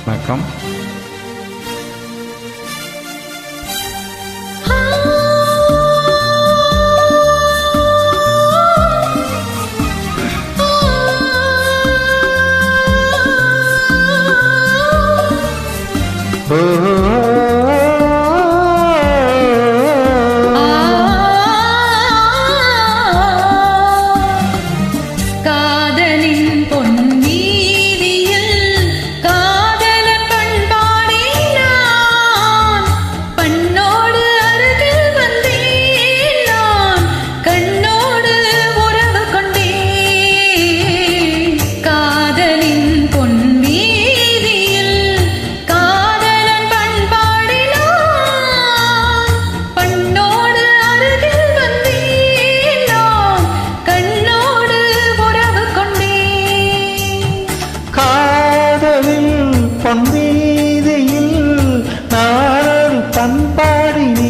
வணக்கம். பொன்வீதியில் நானொரு பண்பாடினேன்.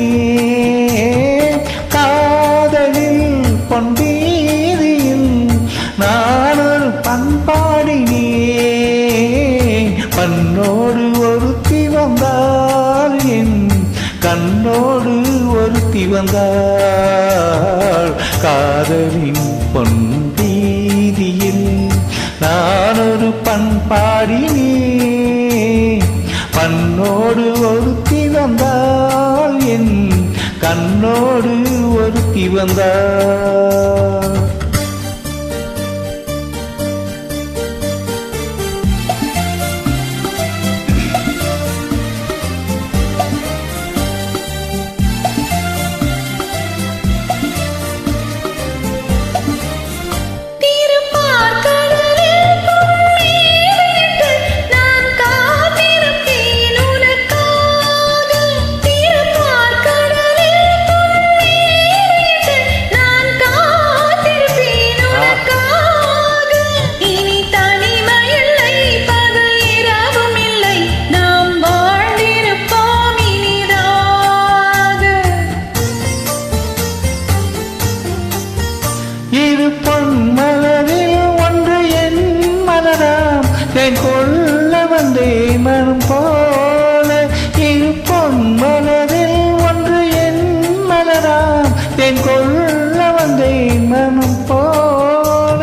காதலில் பொன்வீதியில் நானொரு பண்பாடினேன். பண்ணோடு ஒருத்தி வந்தாள், என் கண்ணோடு ஒருத்தி வந்தாள். காதலின் பொன்வீதியில் நானொரு பண்பாடினேன். பண்ணோடு ஒருத்தி வந்தாள், என் கண்ணோடு ஒருத்தி வந்தாள். இரு பொன்மலரில் ஒன்று என் மலராம், தேன் கொள்ள வந்தே மனம் போல. இரு பொன்மலரில் ஒன்று என் மலராம், தேன் கொள்ள வந்தே மனம் போல.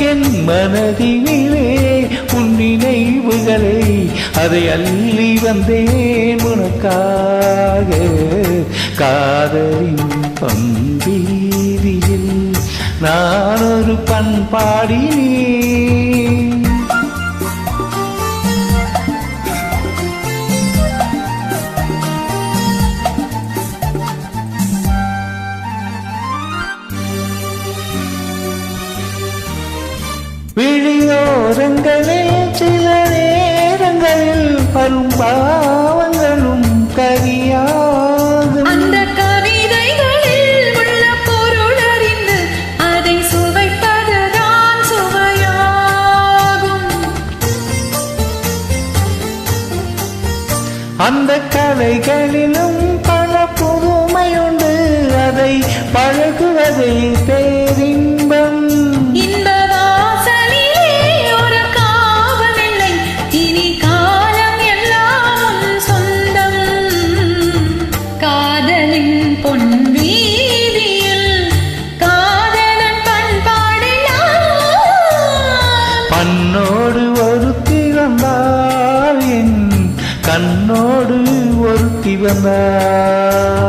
என் மனதிலே உன் நினைவுகளை அதை அள்ளி வந்தேன் உனக்காக. காதலின் பம்பீதியில் நான் ஒரு பண்பாடினேன். விழியோரங்களில் சில நேரங்களில் வரும் பாவங்களும் கரியாகும். அந்த கவிதைகளில் உள்ள பொருள் அறிந்து அதை சுவைப்பதுதான் சுவையாகும். அந்த கலைகளிலும் பல புதுமையுண்டு, அதை பழகுவதை பேரின்பம். இன்ப வாசலிலே ஒரு காவலில்லை, இனி காலம் எல்லாம் உன் சொந்தம். காதலின் பொன்வீதியில் காதலன் பண்பாடினான். பண்ணோடு ஒருத்தி வந்தாள், என் கண்ணோடு ஒருத்தி வந்தாள்.